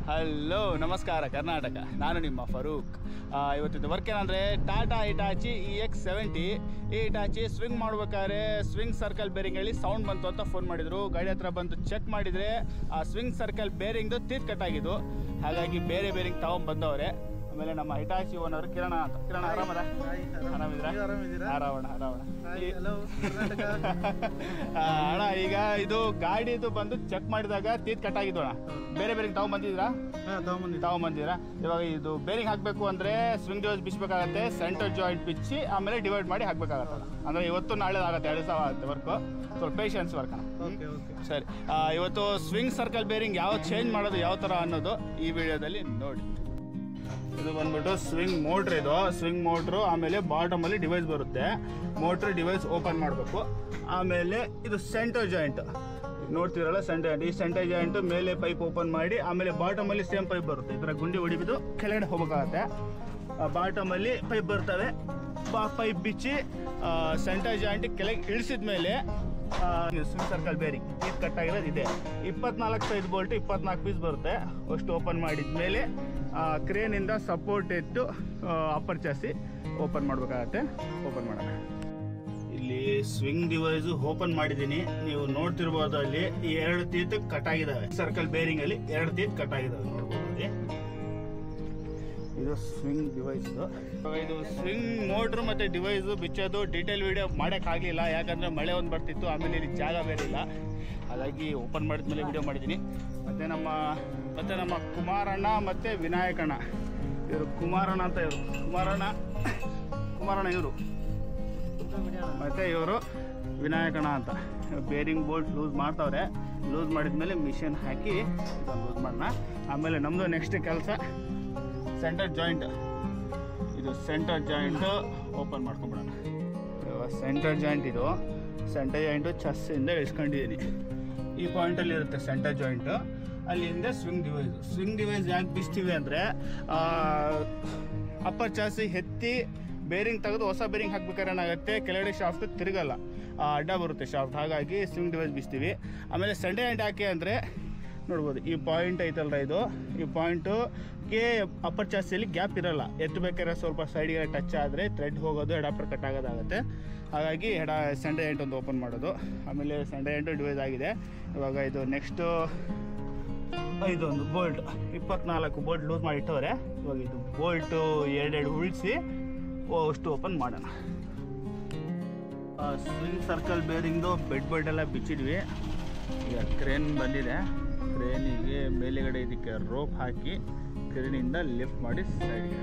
Hello ನಮಸ್ಕಾರ ಕರ್ನಾಟಕ, ನಾನು ನಿಮ್ಮ ಫರೂಕ್. ಇವತ್ತಿನ ವರ್ಕ್ ಏನಂದರೆ ಟಾಟಾ ಇಟಾಚಿ EX70. ಈ ಇಟಾಚಿ ಸ್ವಿಂಗ್ ಮಾಡ್ಬೇಕಾದ್ರೆ ಸ್ವಿಂಗ್ ಸರ್ಕಲ್ ಬೇರಿಂಗ್ ಹೇಳಿ ಸೌಂಡ್ ಬಂತು ಅಂತ ಫೋನ್ ಮಾಡಿದರು. ಗಾಡಿ ಹತ್ರ ಬಂದು ಚೆಕ್ ಮಾಡಿದರೆ ಆ ಸ್ವಿಂಗ್ ಸರ್ಕಲ್ ಬೇರಿಂಗ್ದು ತೀತ್ ಕಟ್ಟಾಗಿದ್ದು, ಹಾಗಾಗಿ ಬೇರೆ ಬೇರಿಂಗ್ ತೊಗೊಂಡ್ಬಂದವ್ರೆ. ಆಮೇಲೆ ನಮ್ಮ ಹಿಟಾಚಿ ಓನರ್ ಕಿರಣ ಅಂತ. ಕಿರಣ ಆರಾಮದ? ಆರಾಮಿದ್ದೀರಾ? ಆರಾಮಣ. ಅಣ್ಣ, ಈಗ ಇದು ಗಾಡಿದು ಬಂದು ಚೆಕ್ ಮಾಡಿದಾಗ ತೀತ್ ಕಟ್ಟಾಗಿದ್ದು ಅಣ್ಣ. ಬೇರೆ ಬೇರಿಂಗ್ ತಗೊಂಡ್ಬಂದಿದ್ದೀರಾ? ತಗೊಂಡ್ಬಂದಿದ್ದೀರಾ. ಇವಾಗ ಇದು ಬೇರಿಂಗ್ ಹಾಕಬೇಕು ಅಂದರೆ ಸ್ವಿಂಗ್ ಡಿವೈಸ್ ಬಿಚ್ಚಬೇಕಾಗತ್ತೆ, ಸೆಂಟರ್ ಜಾಯಿಂಟ್ ಬಿಚ್ಚಿ ಆಮೇಲೆ ಡಿವೈಡ್ ಮಾಡಿ ಹಾಕಬೇಕಾಗತ್ತಲ್ಲ. ಅಂದರೆ ಇವತ್ತು ನಾಳೆ ಆಗುತ್ತೆ, 2 ದಿವಸ ಆಗುತ್ತೆ ವರ್ಕು. ಸ್ವಲ್ಪ ಪೇಷನ್ಸ್ ವರ್ಕ್ ಅಣ್ಣ. ಸರಿ, ಇವತ್ತು ಸ್ವಿಂಗ್ ಸರ್ಕಲ್ ಬೇರಿಂಗ್ ಯಾವ ಚೇಂಜ್ ಮಾಡೋದು ಯಾವ ಥರ ಅನ್ನೋದು ಈ ವಿಡಿಯೋದಲ್ಲಿ ನೋಡಿ. ಇದು ಬಂದ್ಬಿಟ್ಟು ಸ್ವಿಂಗ್ ಮೋಟ್ರ್. ಇದು ಸ್ವಿಂಗ್ ಮೋಟ್ರು. ಆಮೇಲೆ ಬಾಟಮಲ್ಲಿ ಡಿವೈಸ್ ಬರುತ್ತೆ. ಮೋಟ್ರ್ ಡಿವೈಸ್ ಓಪನ್ ಮಾಡಬೇಕು. ಆಮೇಲೆ ಇದು ಸೆಂಟರ್ ಜಾಯಿಂಟ್ ನೋಡ್ತಿರಲ್ಲ, ಸೆಂಟರ್ ಜಾಯಿಂಟ್. ಈ ಸೆಂಟರ್ ಜಾಯಿಂಟ್ ಮೇಲೆ ಪೈಪ್ ಓಪನ್ ಮಾಡಿ ಆಮೇಲೆ ಬಾಟಮಲ್ಲಿ ಸೇಮ್ ಪೈಪ್ ಬರುತ್ತೆ. ಈ ಥರ ಗುಂಡಿ ಹೊಡಿಬಿದ್ದು ಕೆಳಗಡೆ ಹೋಗಬೇಕಾಗತ್ತೆ. ಬಾಟಮಲ್ಲಿ ಪೈಪ್ ಬರ್ತವೆ. ಪೈಪ್ ಬಿಚ್ಚಿ ಸೆಂಟರ್ ಜಾಯಿಂಟ್ ಕೆಳಗೆ ಇಳಿಸಿದ ಮೇಲೆ ಸ್ವಿಂಗ್ ಸರ್ಕಲ್ ಬೇರಿಂಗ್ ಇದು ಕಟ್ಟಾಗಿರೋದು ಇದೆ. 24 ಸೈಜ್ ಬೋಲ್ಟ್ 24 ಪೀಸ್ ಬರುತ್ತೆ. ಅಷ್ಟು ಓಪನ್ ಮಾಡಿದ ಮೇಲೆ ಕ್ರೇನಿಂದ ಸಪೋರ್ಟ್ ಇಟ್ಟು ಅಪ್ಪರ್ ಚಾಸಿ ಓಪನ್ ಮಾಡಬೇಕಾಗತ್ತೆ. ಓಪನ್ ಮಾಡೋಣ. ಇಲ್ಲಿ ಸ್ವಿಂಗ್ ಡಿವೈಸ್ ಓಪನ್ ಮಾಡಿದ್ದೀನಿ. ನೀವು ನೋಡ್ತಿರ್ಬೋದು, ಅಲ್ಲಿ 2 ತೀತ್ ಕಟ್ ಆಗಿದಾವೆ. ಸರ್ಕಲ್ ಬೇರಿಂಗ್ ಅಲ್ಲಿ 2 ತೀತ್ ಕಟ್ ಆಗಿದಾವೆ, ನೋಡ್ಬೋದು. ಇದು ಸ್ವಿಂಗ್ ಡಿವೈಸ್. ಇದು ಸ್ವಿಂಗ್ ಮೋಟ್ರ್ ಮತ್ತೆ ಡಿವೈಸ್ ಬಿಚ್ಚೋದು ಡೀಟೇಲ್ ವಿಡಿಯೋ ಮಾಡೋಕ್ಕಾಗಲಿಲ್ಲ, ಯಾಕಂದ್ರೆ ಮಳೆ ಒಂದು ಬರ್ತಿತ್ತು. ಆಮೇಲೆ ಇಲ್ಲಿ ಜಾಗ ಬೇರೆ ಇಲ್ಲ, ಹಾಗಾಗಿ ಓಪನ್ ಮಾಡಿದ್ಮೇಲೆ ವಿಡಿಯೋ ಮಾಡಿದ್ದೀನಿ. ಮತ್ತೆ ನಮ್ಮ ಕುಮಾರಣ್ಣ ಮತ್ತೆ ವಿನಾಯಕಣ್ಣ, ಇವರು ಕುಮಾರಣ್ಣ ಅಂತ, ಇವರು ಕುಮಾರಣ್ಣ ಇವರು, ಮತ್ತೆ ಇವರು ವಿನಾಯಕಣ್ಣ ಅಂತ. ಬೇರಿಂಗ್ ಬೋಲ್ಟ್ ಲೂಸ್ ಮಾಡ್ತಾವ್ರೆ. ಲೂಸ್ ಮಾಡಿದ್ಮೇಲೆ ಮಿಷಿನ್ ಹಾಕಿ ಇದನ್ನು ಲೂಸ್ ಮಾಡೋಣ. ಆಮೇಲೆ ನಮ್ಮದು ನೆಕ್ಸ್ಟ್ ಕೆಲಸ ಸೆಂಟರ್ ಜಾಯಿಂಟ್. ಇದು ಸೆಂಟರ್ ಜಾಯಿಂಟು ಓಪನ್ ಮಾಡ್ಕೊಂಬಿಡೋಣ. ಸೆಂಟರ್ ಜಾಯಿಂಟ್, ಇದು ಸೆಂಟರ್ ಜಾಯಿಂಟು ಚೆಸ್ಸಿಂದ ಇಳಿಸ್ಕೊಂಡಿದ್ದೀನಿ. ಈ ಪಾಯಿಂಟಲ್ಲಿ ಇರುತ್ತೆ ಸೆಂಟರ್ ಜಾಯಿಂಟು. ಅಲ್ಲಿಂದ ಸ್ವಿಂಗ್ ಡಿವೈಸ್ ಯಾಕೆ ಬಿಸ್ತೀವಿ ಅಂದರೆ ಅಪ್ಪರ್ ಚಾಸಿ ಎತ್ತಿ ಬೇರಿಂಗ್ ತೆಗೆದು ಹೊಸ ಬೇರಿಂಗ್ ಹಾಕ್ಬೇಕಾದ್ರೆ ಏನಾಗುತ್ತೆ, ಕೆಳಗಡೆ ಶಾಫ್ಟ್ ತಿರುಗಲ್ಲ, ಅಡ್ಡ ಬರುತ್ತೆ ಶಾಫ್ಟ್. ಹಾಗಾಗಿ ಸ್ವಿಂಗ್ ಡಿವೈಸ್ ಬಿಸ್ತೀವಿ. ಆಮೇಲೆ ಸೆಂಟರ್ ಜಾಯಿಂಟ್ ಯಾಕೆ ಅಂದರೆ ನೋಡ್ಬೋದು, ಈ ಪಾಯಿಂಟ್ ಐತಲ್ರ, ಇದು ಈ ಪಾಯಿಂಟುಗೆ ಅಪ್ಪರ್ ಚಾಸಿಯಲ್ಲಿ ಗ್ಯಾಪ್ ಇರಲ್ಲ. ಎತ್ತಬೇಕಾದ್ರೆ ಸ್ವಲ್ಪ ಸೈಡ್ಗೆ ಟಚ್ ಆದರೆ ಥ್ರೆಡ್ ಹೋಗೋದು, ಅಡಾಪ್ಟರ್ ಕಟ್ ಆಗೋದಾಗುತ್ತೆ. ಹಾಗಾಗಿ ಸೆಂಟರ್ ಜಾಯಿಂಟ್ ಒಂದು ಓಪನ್ ಮಾಡೋದು. ಆಮೇಲೆ ಸೆಂಟರ್ ಜಾಯಿಂಟು ಡಿವೈಸ್ ಆಗಿದೆ. ಇವಾಗ ಇದು ನೆಕ್ಸ್ಟು ಇದೊಂದು ಬೋಲ್ಟ್ 24 ಬೋಲ್ಟ್ ಲೂಸ್ ಮಾಡಿ ಇಟ್ಟವ್ರೆ. ಇವಾಗ ಇದು ಬೋಲ್ಟು 2 ಉಳಿಸಿ ಅಷ್ಟು ಓಪನ್ ಮಾಡೋಣ. ಸ್ವಿಂಗ್ ಸರ್ಕಲ್ ಬೇರಿಂಗ್ದು ಬೆಡ್ ಎಲ್ಲ ಬಿಚ್ಚಿದ್ವಿ. ಈಗ ಕ್ರೇನ್ ಬಂದಿದೆ. ಕ್ರೇನಿಗೆ ಮೇಲೆಗಡೆ ಇದಕ್ಕೆ ರೋಪ್ ಹಾಕಿ ಕ್ರೇನಿಂದ ಲಿಫ್ಟ್ ಮಾಡಿ ಸೈಡ್ಗೆ.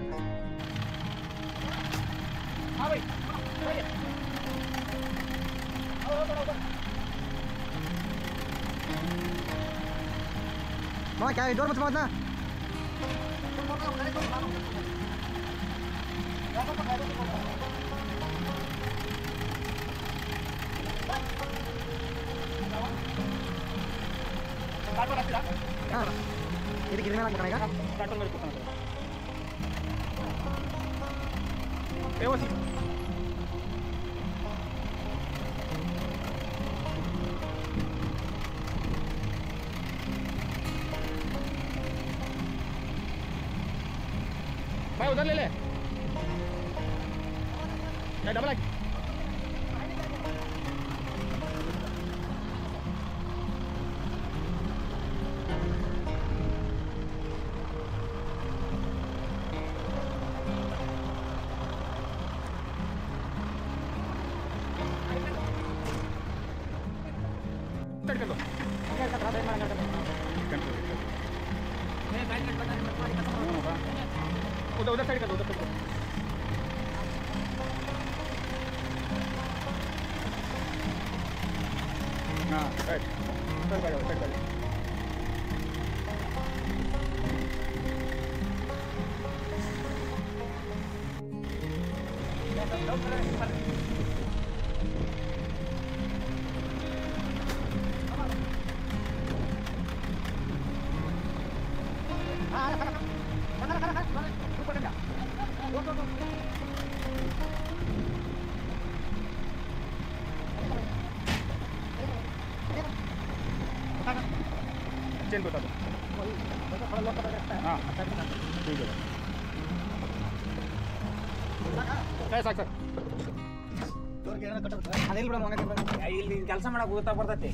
क्या डोर मत मारना। ఇది గిరిన లాగా कार्टून मेरे को ए वो भाई उधर ले डबल आगे कर दो। उधर साइड कर दो, उधर हाँ साइड चेन बता दो। ಹಾಂ ठीक है ಸಾಕು ಇಲ್ಲಿ ಕೆಲಸ ಮಾಡಕ್ ಗೊತ್ತಾ ಬರ್ತೈತಿ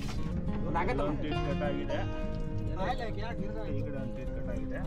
ಒಂದು ಟೀತ್ ಕಟ್ ಆಗಿದೆ ಈ ಕಡೆ ಒಂದು ಟೀತ್ ಕಟ್ ಆಗಿದೆ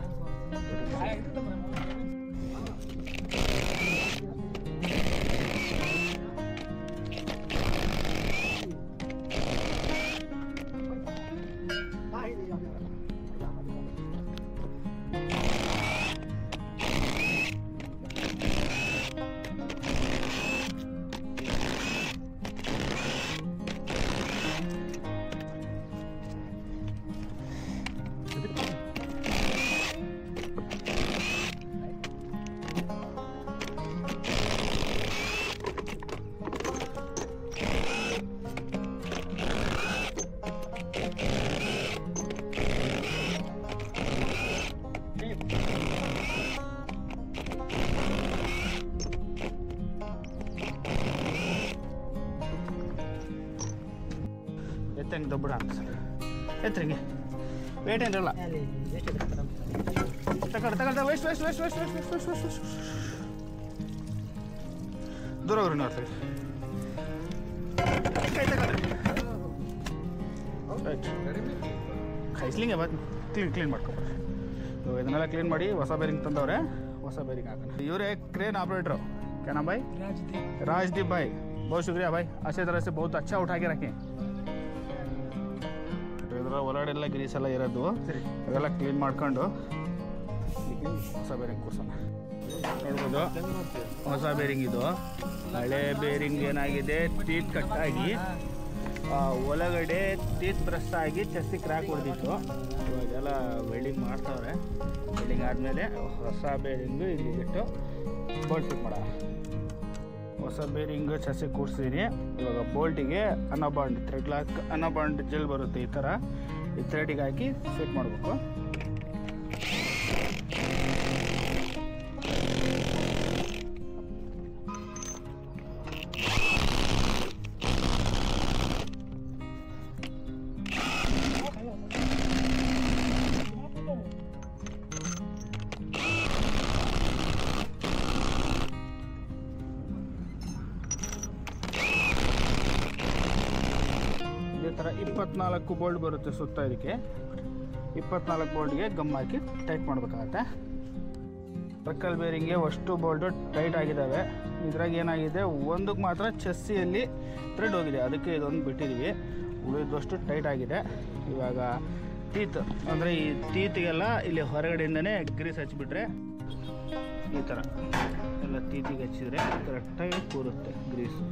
ಎತ್ತಂಗೆ ದೊಬ್ಬಡ ಅಂತ ಸರ್ ಎತ್ತರಿಂಗೆ ವೇಟ್ ಏನಿರಲ್ಲ ತಗೊಳ್ತಾ waste waste waste waste waste waste waste waste ದೂರ ಹೋಗ್ರಿ ನೋಡ್ತೀವಿ ಕೈ ತಗೊಳ್ರಿ ಖೈಸ್ಲಿಂಗೆ ಬಂದು ಕ್ಲೀನ್ ಮಾಡ್ಕೊಬಾರ್ರಿ ಇದನ್ನೆಲ್ಲ ಕ್ಲೀನ್ ಮಾಡಿ ಹೊಸ ಬೇರಿಂಗ್ ತಂದವ್ರೆ ಹೊಸ ಬೇರಿಂಗ್ ಹಾಕೋಣ ಇವರೇ क्रेन ऑपरेटर क्या नाम भाई राजदीप भाई बहुत शुक्रिया भाई अच्छे तरह से बहुत अच्छा उठा के रखें ಇದರ ಒಳಗಡೆಲ್ಲ ಗ್ರೀಸ್ ಎಲ್ಲ ಇರೋದು ಅದೆಲ್ಲ ಕ್ಲೀನ್ ಮಾಡ್ಕೊಂಡು ಹೊಸ ಬೇರಿಂಗ್ ಕೂರ್ಸೋಣ ನೋಡ್ಬೋದು ಹೊಸ ಬೇರಿಂಗ್ ಇದು ಹಳೆ ಬೇರಿಂಗ್ ಏನಾಗಿದೆ ಟೀತ್ ಕಟ್ಟಾಗಿ ಒಳಗಡೆ ಟೀತ್ ಬ್ರಷ್ ಆಗಿ ಚೆಸ್ಸಿ ಕ್ರ್ಯಾಕ್ ಹೊಡೆದಿತ್ತು ಇವಾಗೆಲ್ಲ ವೆಲ್ಡಿಂಗ್ ಮಾಡ್ತಾವ್ರೆ ವೆಲ್ಡಿಂಗ್ ಆದಮೇಲೆ ಹೊಸ ಬೇರಿಂಗು ಇಲ್ಲಿಗಿಟ್ಟು ಬೋಲ್ಟ್ ಫಿಟ್ ಮಾಡೋಣ ಹೊಸ ಬೇರಿಂಗ್ ಚೆಸ್ಸಿ ಕೂರಿಸಿದ್ದೀನಿ ಇವಾಗ ಬೋಲ್ಟಿಗೆ ಅನಬಾಂಡ್ ಥ್ರೆಡ್ ಲಾಕ್ ಅನಬಾಂಡ್ ಜೆಲ್ ಬರುತ್ತೆ ಈ ಥರ ಈ ಥ್ರೆಡಿಗೆ ಹಾಕಿ ಫಿಟ್ ಮಾಡಬೇಕು ಇದೇ ಥರ 24 ಬೋಲ್ಟ್ ಬರುತ್ತೆ ಸುತ್ತ ಇದಕ್ಕೆ 24 ಬೋಲ್ಟ್ಗೆ ಗಮ್ ಹಾಕಿ ಟೈಟ್ ಮಾಡಬೇಕಾಗತ್ತೆ ಟ್ರಕ್ಕಲ್ ಬೇರಿಂಗ್ಗೆ ಅಷ್ಟು ಬೋಲ್ಟು ಟೈಟ್ ಆಗಿದ್ದಾವೆ ಇದ್ರಾಗ ಏನಾಗಿದೆ ಒಂದಕ್ಕೆ ಮಾತ್ರ ಚೆಸ್ಸಿಯಲ್ಲಿ ಥ್ರೆಡ್ ಹೋಗಿದೆ ಅದಕ್ಕೆ ಇದೊಂದು ಬಿಟ್ಟಿದ್ದೀವಿ ಉಳಿದಷ್ಟು ಟೈಟ್ ಆಗಿದೆ ಇವಾಗ ಟೀತ್ ಅಂದರೆ ಈ ಟೀತಿಗೆಲ್ಲ ಇಲ್ಲಿ ಹೊರಗಡೆಯಿಂದನೇ ಗ್ರೀಸ್ ಹಚ್ಚಿಬಿಟ್ರೆ ಈ ಥರ ಎಲ್ಲ ಟೀತಿಗೆ ಹಚ್ಚಿದರೆ ಕರೆಕ್ಟಾಗಿ ಕೂರುತ್ತೆ ಗ್ರೀಸು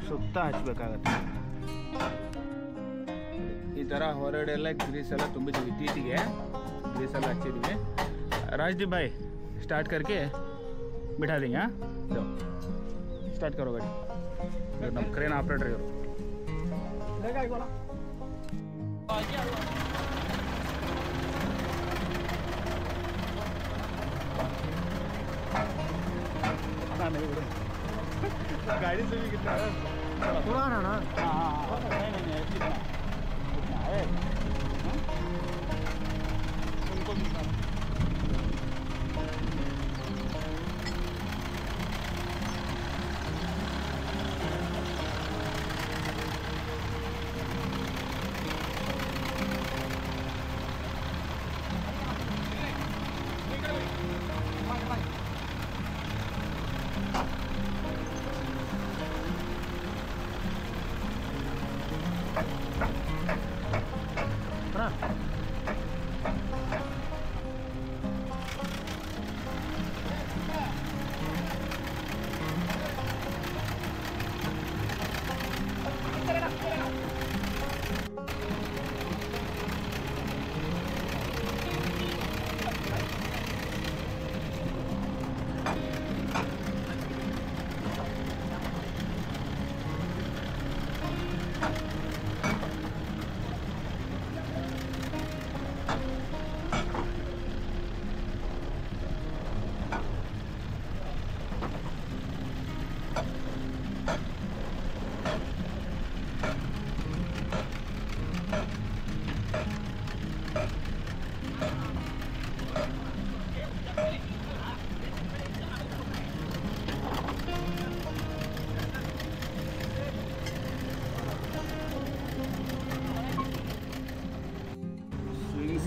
ಸುತ್ತ ಹಚ್ಚಬೇಕಾಗತ್ತೆ ಈ ಥರ ಹೊರಗಡೆ ಎಲ್ಲ ಗ್ರೀಸ್ ಎಲ್ಲ ತುಂಬಿದ್ದೀವಿ ಟೀತಿಗೆ ಗ್ರೀಸ್ ಎಲ್ಲ ಹಚ್ಚಿದ್ವಿ राजदीप भाई स्टार्ट करके बिठा देंगे हाँ जाओ स्टार्ट करो गाड़ी ನಮ್ಮ ಕ್ರೇನ್ ಆಪರೇಟರ್ ಇವರು गाड़ी से भी कितना पुराना ना हाँ नहीं इतना है उनको भी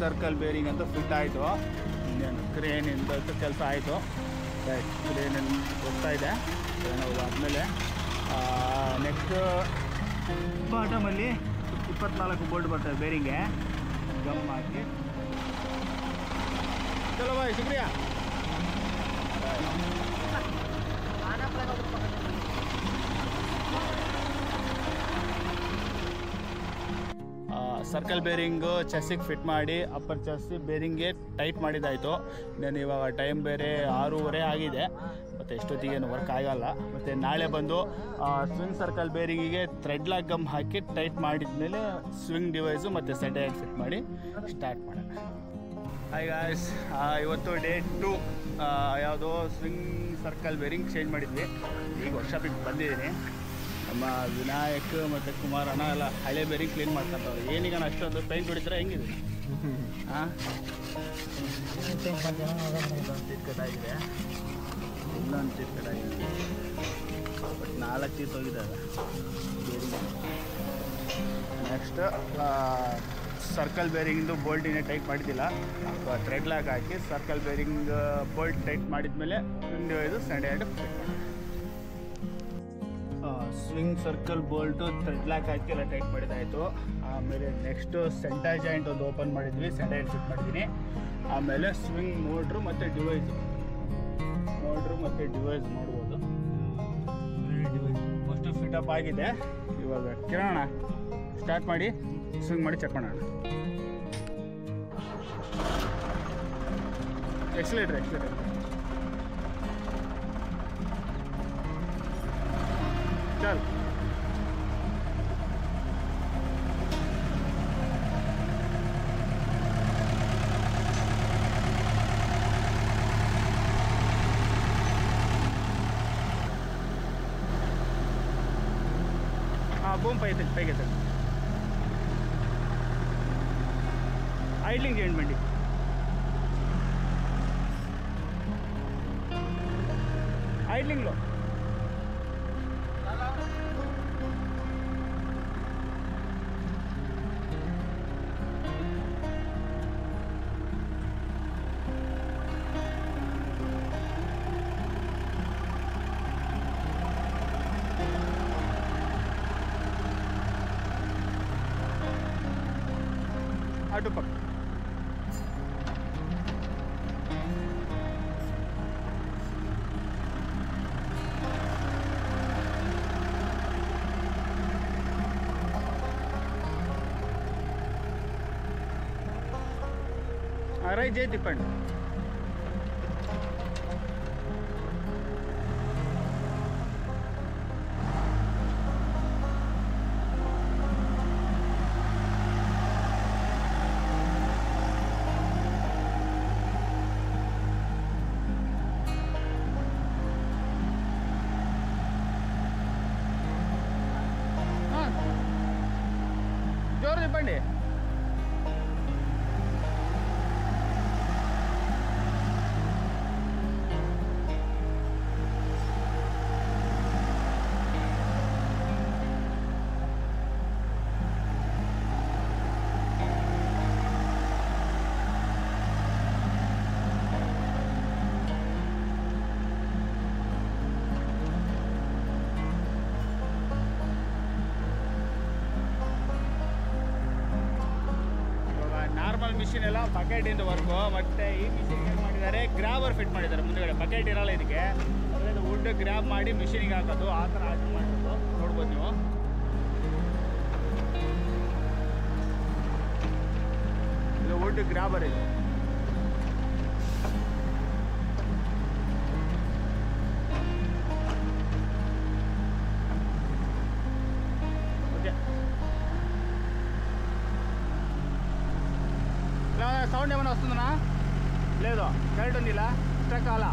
ಸರ್ಕಲ್ ಬೇರಿಂಗ್ ಅಂತ ಫಿಟ್ ಆಯಿತು. ಇನ್ನೇನು ಕ್ರೇನಿಂದ ಕೆಲಸ ಆಯಿತು. ರೈಟ್, ಕ್ರೇನಲ್ಲಿ ಹೋಗ್ತಾ ಇದೆ. ನಾವು ಆದಮೇಲೆ ನೆಕ್ಸ್ಟ್ ಬಾಟಮಲ್ಲಿ 24 ಬೋಲ್ಟ್ ಬರ್ತದೆ ಬೇರಿಂಗ್ಗೆ. ಗಮ್ ಹಾಕಿ ಚಲೋ ಬಾಯ್, ಶುಕ್ರಿಯಾ. ಸರ್ಕಲ್ ಬೇರಿಂಗು ಚೆಸ್ಸಿಗೆ ಫಿಟ್ ಮಾಡಿ ಅಪ್ಪರ್ ಚೆಸ್ಸಿ ಬೇರಿಂಗ್ಗೆ ಟೈಟ್ ಮಾಡಿದ್ದಾಯಿತು. ನಾನು ಇವಾಗ ಟೈಮ್ ಬೇರೆ 6:30 ಆಗಿದೆ, ಮತ್ತು ಎಷ್ಟೊತ್ತಿಗೇನು ವರ್ಕ್ ಆಗಲ್ಲ. ಮತ್ತು ನಾಳೆ ಬಂದು ಸ್ವಿಂಗ್ ಸರ್ಕಲ್ ಬೇರಿಂಗಿಗೆ ಥ್ರೆಡ್ ಲಾಕ್ ಗಮ್ ಹಾಕಿ ಟೈಟ್ ಮಾಡಿದ್ಮೇಲೆ ಸ್ವಿಂಗ್ ಡಿವೈಸು ಮತ್ತು ಸೆಟೈರ್ ಫಿಟ್ ಮಾಡಿ ಸ್ಟಾರ್ಟ್ ಮಾಡೋಣ. ಹಾಯ್ ಗಾಯ್ಸ್, ಇವತ್ತು ಡೇ 2. ಯಾವುದೋ ಸ್ವಿಂಗ್ ಸರ್ಕಲ್ ಬೇರಿಂಗ್ ಚೇಂಜ್ ಮಾಡಿದ್ವಿ. ಈಗ ವರ್ಕ್ಶಾಪಿಗೆ ಬಂದಿದ್ದೀನಿ. ನಮ್ಮ ವಿನಾಯಕ್ ಮತ್ತು ಕುಮಾರ್ ಅಣ್ಣ ಎಲ್ಲ ಹಳೆ ಬೇರಿಂಗ್ ಕ್ಲೀನ್ ಮಾಡ್ಕೊಂತವ್ರು. ಏನೀಗ ಅಷ್ಟೊಂದು ಪೇಂಟ್ ಹೊಡಿತಾರೆ ಹೆಂಗಿದೆ? ಹಾಂ, ಇಲ್ಲೊಂದು ತಿರ್ಕಟಾಗಿದೆ, ಇನ್ನೊಂದು ತಿರ್ಕಟಾಗಿದೆ, ಬಟ್ 4 ಚೀತ್ ಹೋಗಿದ್ದಾವೆ ಬೇರಿಂಗ್. ನೆಕ್ಸ್ಟ್ ಸರ್ಕಲ್ ಬೇರಿಂಗ್ದು ಬೋಲ್ಟ್ ಇನ್ನೇ ಟೈಟ್ ಮಾಡಿದ್ದಿಲ್ಲ, ಥ್ರೆಡ್ ಲಾಕ್ ಹಾಕಿ ಸರ್ಕಲ್ ಬೇರಿಂಗ್ ಬೋಲ್ಟ್ ಟೈಟ್ ಮಾಡಿದ್ಮೇಲೆ ಸ್ವಿಂಗ್ ಡಿವೈಸು ಸಂಡೇ ಫಿಟ್ ಮಾಡಿ swing circle bolt thread lock ಹಾಕಿ ಎಲ್ಲ ಟೈಟ್ ಮಾಡಿದ್ದಾಯಿತು. ಆಮೇಲೆ ನೆಕ್ಸ್ಟು ಸೆಂಟರ್ ಜಾಯಿಂಟ್ ಒಂದು ಓಪನ್ ಮಾಡಿದ್ವಿ, ಸೆಂಟರ್ ಫಿಟ್ ಮಾಡಿದ್ದೀನಿ. ಆಮೇಲೆ ಸ್ವಿಂಗ್ ಮೋಟ್ರು ಮತ್ತು ಡಿವೈಸು ನೋಡ್ಬೋದು. ಫಸ್ಟು ಫಿಟಪ್ ಆಗಿದೆ. ಇವಾಗ ಕಿರಣ ಸ್ಟಾರ್ಟ್ ಮಾಡಿ ಸ್ವಿಂಗ್ ಮಾಡಿ ಚೆಕ್ ಮಾಡೋಣ. ಎಕ್ಸಲೇಟರ್ चल బూమ్ పైకి ఐడ్లింగ్ చేయండి బండి. ఐడ్లింగ్లో అటు పక్క రైట్ చేయి తిప్పండి. జోరు తిప్పండి. ಮಿಷಿನ್ ಎಲ್ಲ ಬಕೆಟ್ ಇಂದ ವರ್ಕು. ಮತ್ತೆ ಈ ಮಿಷಿನ್ ಏನು ಮಾಡಿದ್ದಾರೆ, ಗ್ರಾಬರ್ ಫಿಟ್ ಮಾಡಿದ್ದಾರೆ. ಮುಂದೆಗಡೆ ಬಕೆಟ್ ಇರಲ್ಲ ಇದಕ್ಕೆ, ಅದರಿಂದ ವುಡ್ ಗ್ರ್ಯಾಬ್ ಮಾಡಿ ಮಿಷಿನಿಗೆ ಹಾಕೋದು. ಆ ಥರ ಆರ್ಡರ್ ಮಾಡಿರೋದು ನೋಡ್ಬೋದು ನೀವು. ಇದು ವುಡ್ ಗ್ರಾಬರ್ ಇದು. సౌండ్ ఏమైనా వస్తుందనా? లేదు, కరెంట్ ఉందిలా, స్ట్రక్ అలా.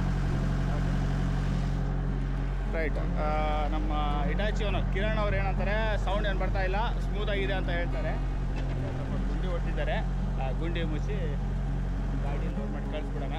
ರೈಟ್, ನಮ್ಮ ಹಿಟಾಚಿ ಅವನು ಕಿರಣ್ ಅವ್ರು ಏನಂತಾರೆ, ಸೌಂಡ್ ಏನು ಬರ್ತಾ ಇಲ್ಲ, ಸ್ಮೂತ್ ಆಗಿದೆ ಅಂತ ಹೇಳ್ತಾರೆ. ಸ್ವಲ್ಪ ಗುಂಡಿ ಹೊಟ್ಟಿದ್ದಾರೆ, ಗುಂಡಿ ಮುಚ್ಚಿ ಗಾಡಿ ಲೋಡ್ ಮಾಡಿ ಕಳಿಸ್ಬಿಡೋಣ.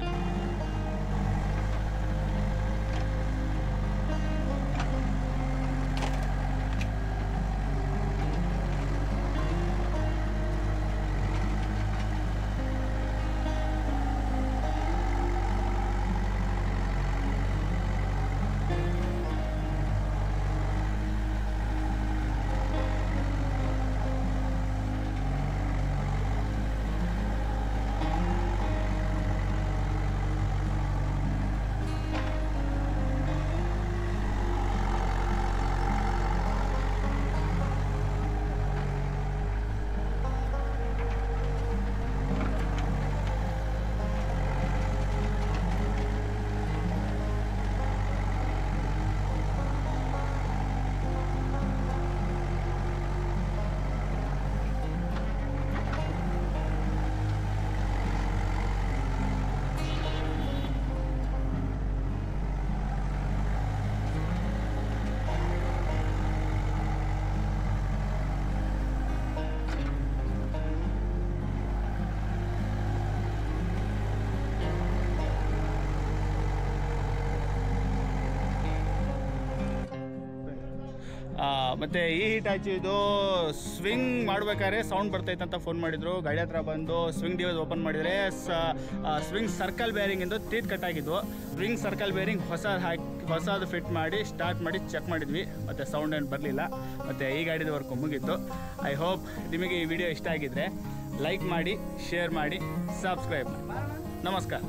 ಮತ್ತು ಈ ಹಿಟಾಚಿ ಇದು ಸ್ವಿಂಗ್ ಮಾಡ್ಬೇಕಾದ್ರೆ ಸೌಂಡ್ ಬರ್ತೈತೆ ಅಂತ ಫೋನ್ ಮಾಡಿದರು. ಗಾಡಿ ಹತ್ರ ಬಂದು ಸ್ವಿಂಗ್ ಡಿವೈಸ್ ಓಪನ್ ಮಾಡಿದರೆ ಸ್ವಿಂಗ್ ಸರ್ಕಲ್ ಬೇರಿಂಗಿಂದು ಟೀತ್ ಕಟ್ಟಾಗಿದ್ವು. ಸ್ವಿಂಗ್ ಸರ್ಕಲ್ ಬೇರಿಂಗ್ ಹೊಸದು ಫಿಟ್ ಮಾಡಿ ಸ್ಟಾರ್ಟ್ ಮಾಡಿ ಚೆಕ್ ಮಾಡಿದ್ವಿ, ಮತ್ತು ಸೌಂಡ್ ಏನು ಬರಲಿಲ್ಲ. ಮತ್ತು ಈ ಗಾಡಿದ ವರ್ಕ್ ಮುಗೀತು. ಐ ಹೋಪ್ ನಿಮಗೆ ಈ ವಿಡಿಯೋ ಇಷ್ಟ ಆಗಿದ್ದರೆ ಲೈಕ್ ಮಾಡಿ, ಶೇರ್ ಮಾಡಿ, ಸಬ್ಸ್ಕ್ರೈಬ್ ಮಾಡಿ. ನಮಸ್ಕಾರ.